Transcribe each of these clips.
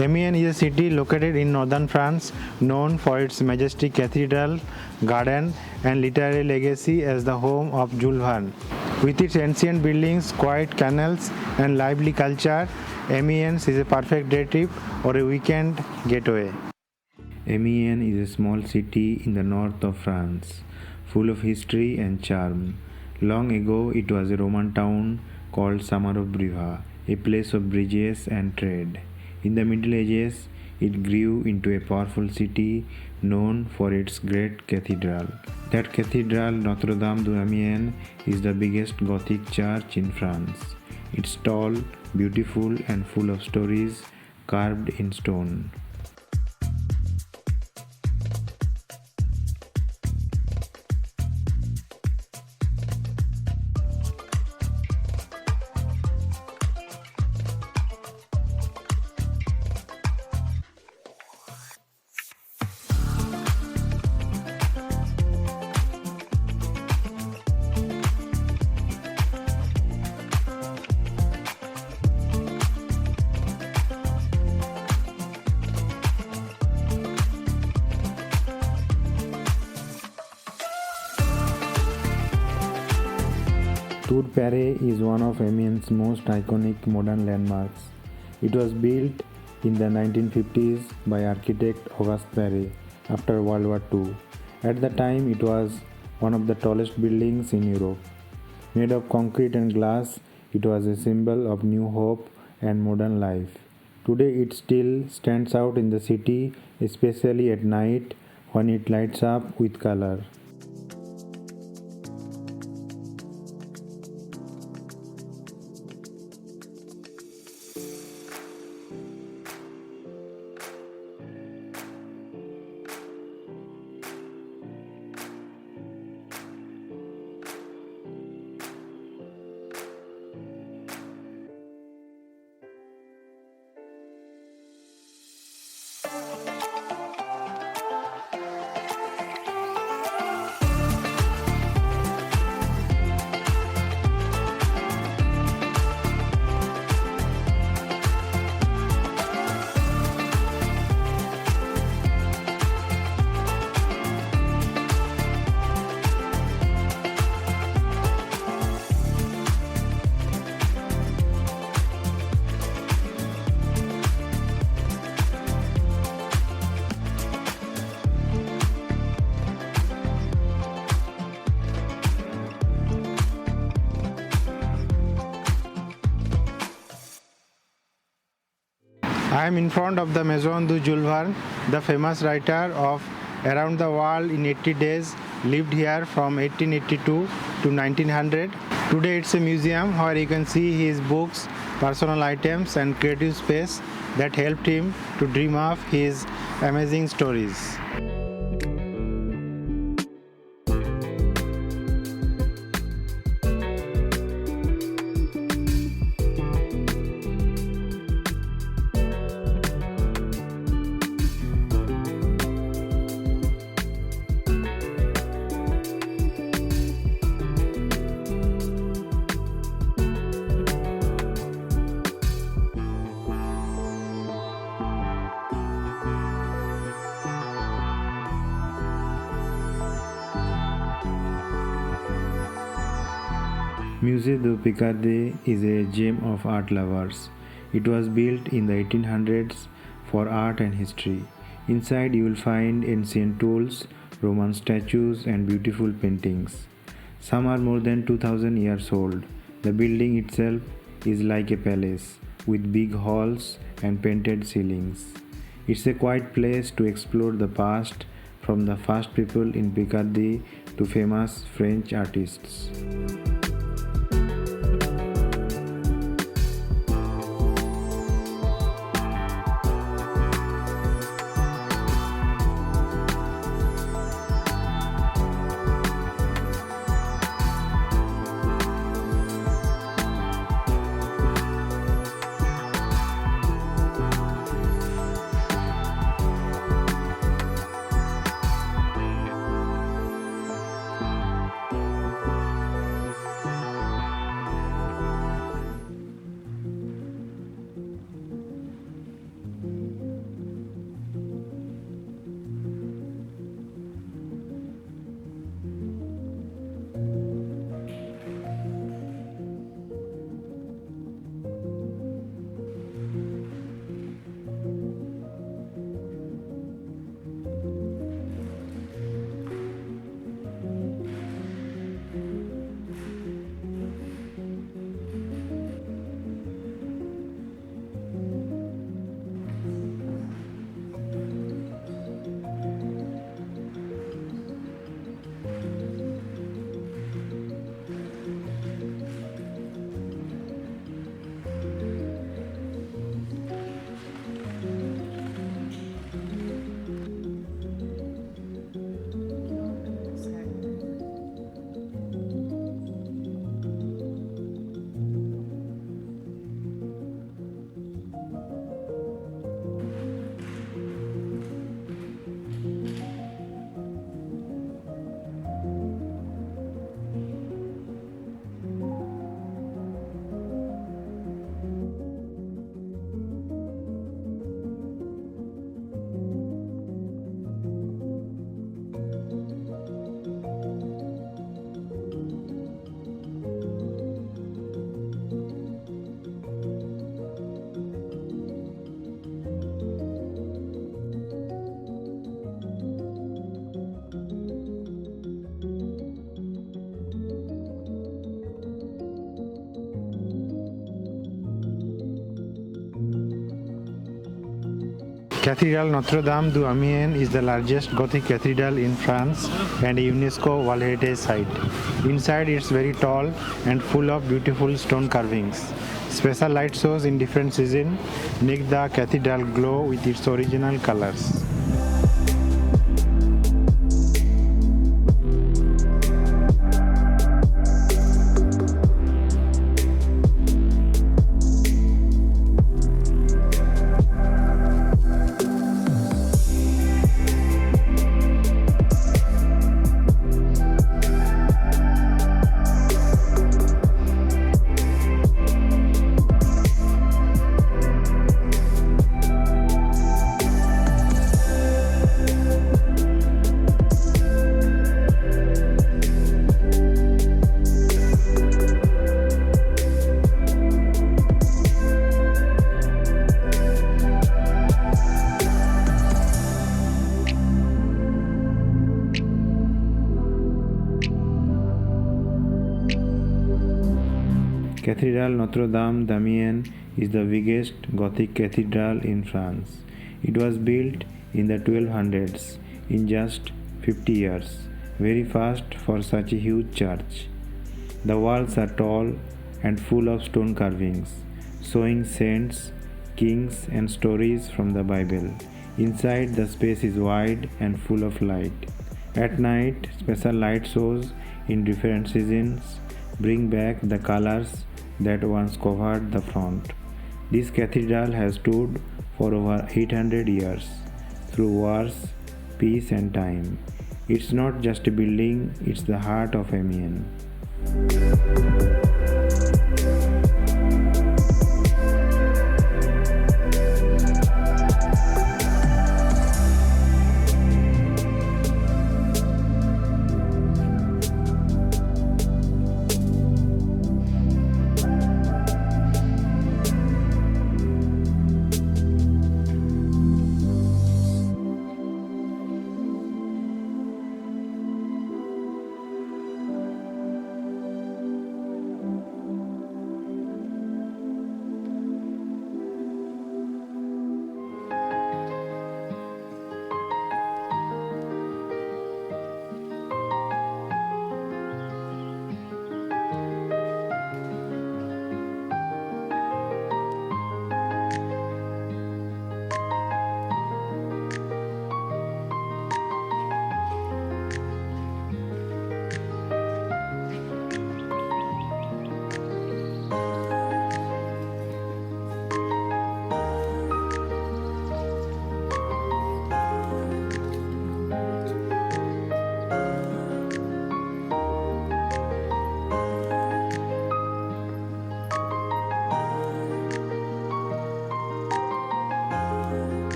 Amiens is a city located in northern France, known for its majestic cathedral, garden, and literary legacy as the home of Jules Verne. With its ancient buildings, quiet canals, and lively culture, Amiens is a perfect day trip or a weekend getaway. Amiens is a small city in the north of France, full of history and charm. Long ago, it was a Roman town called Samarobriva, a place of bridges and trade. In the Middle Ages, it grew into a powerful city known for its great cathedral. That cathedral, Notre Dame d'Amiens, is the biggest Gothic church in France. It's tall, beautiful, and full of stories carved in stone. Tour Pare is one of Amiens' most iconic modern landmarks. It was built in the 1950s by architect Auguste Pare after World War II. At the time, it was one of the tallest buildings in Europe. Made of concrete and glass, it was a symbol of new hope and modern life. Today, it still stands out in the city, especially at night when it lights up with color. I am in front of the Maison du Jules Verne, the famous writer of Around the World in 80 Days, lived here from 1882 to 1900. Today it's a museum where you can see his books, personal items and creative space that helped him to dream of his amazing stories. Musée de Picardy is a gem of art lovers. It was built in the 1800s for art and history. Inside you will find ancient tools, Roman statues and beautiful paintings. Some are more than 2000 years old. The building itself is like a palace with big halls and painted ceilings. It's a quiet place to explore the past, from the first people in Picardy to famous French artists. Cathedral Notre-Dame du Amiens is the largest Gothic cathedral in France and a UNESCO World Heritage Site. Inside it's very tall and full of beautiful stone carvings. Special light shows in different seasons make the cathedral glow with its original colors. Cathedral Notre-Dame d'Amiens is the biggest Gothic cathedral in France. It was built in the 1200s in just 50 years, very fast for such a huge church. The walls are tall and full of stone carvings, showing saints, kings, and stories from the Bible. Inside, the space is wide and full of light. At night, special light shows in different seasons bring back the colors that once covered the front. This cathedral has stood for over 800 years through wars, peace, and time. It's not just a building, it's the heart of Amiens.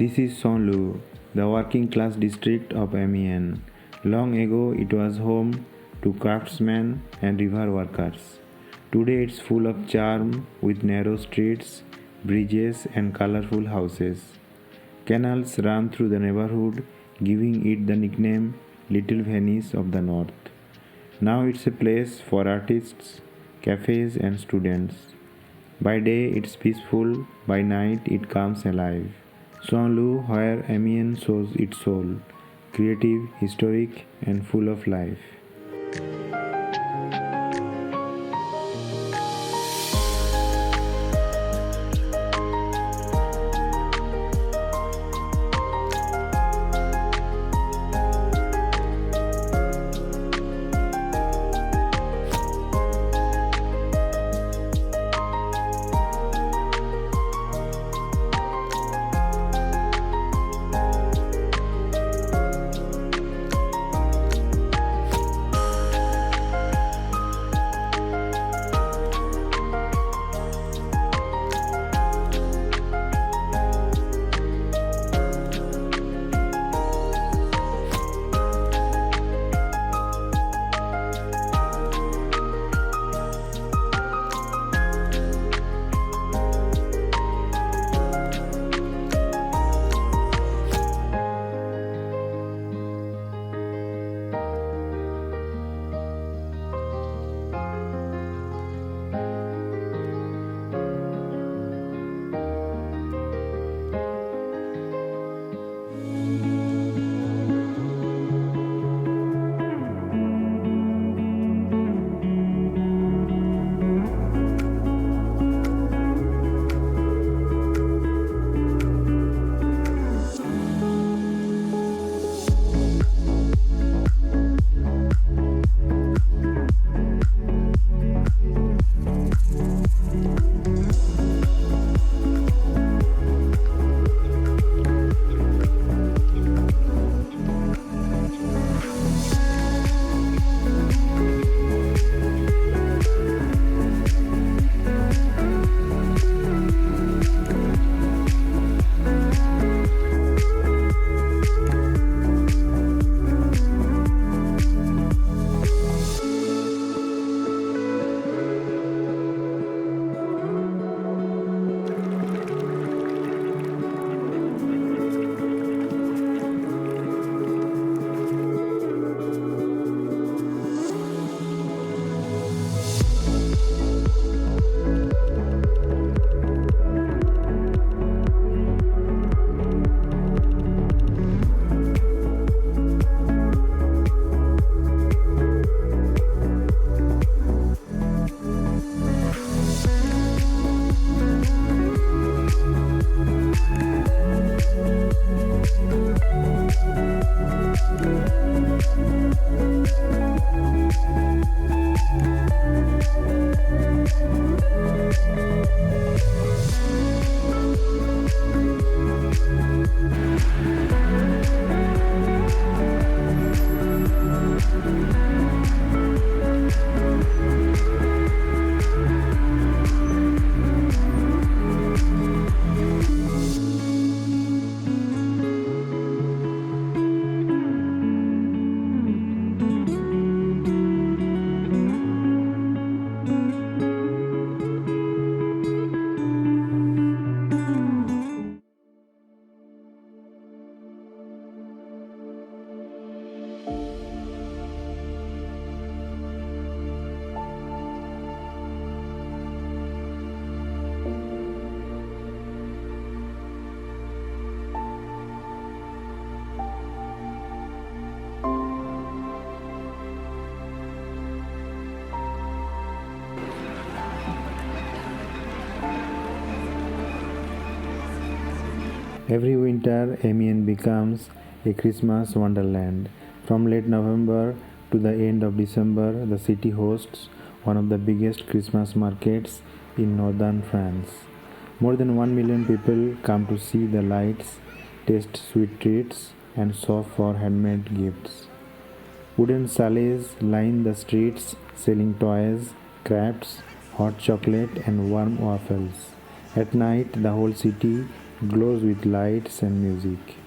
This is Saint Leu, the working class district of Amiens. Long ago, it was home to craftsmen and river workers. Today, it's full of charm with narrow streets, bridges, and colorful houses. Canals run through the neighborhood, giving it the nickname Little Venice of the North. Now it's a place for artists, cafes, and students. By day, it's peaceful, by night, it comes alive. Saint Leu, where Amiens shows its soul, creative, historic, and full of life. Every winter, Amiens becomes a Christmas wonderland. From late November to the end of December, the city hosts one of the biggest Christmas markets in northern France. More than 1 million people come to see the lights, taste sweet treats, and shop for handmade gifts. Wooden chalets line the streets selling toys, crafts, hot chocolate, and warm waffles. At night, the whole city glows with lights and music.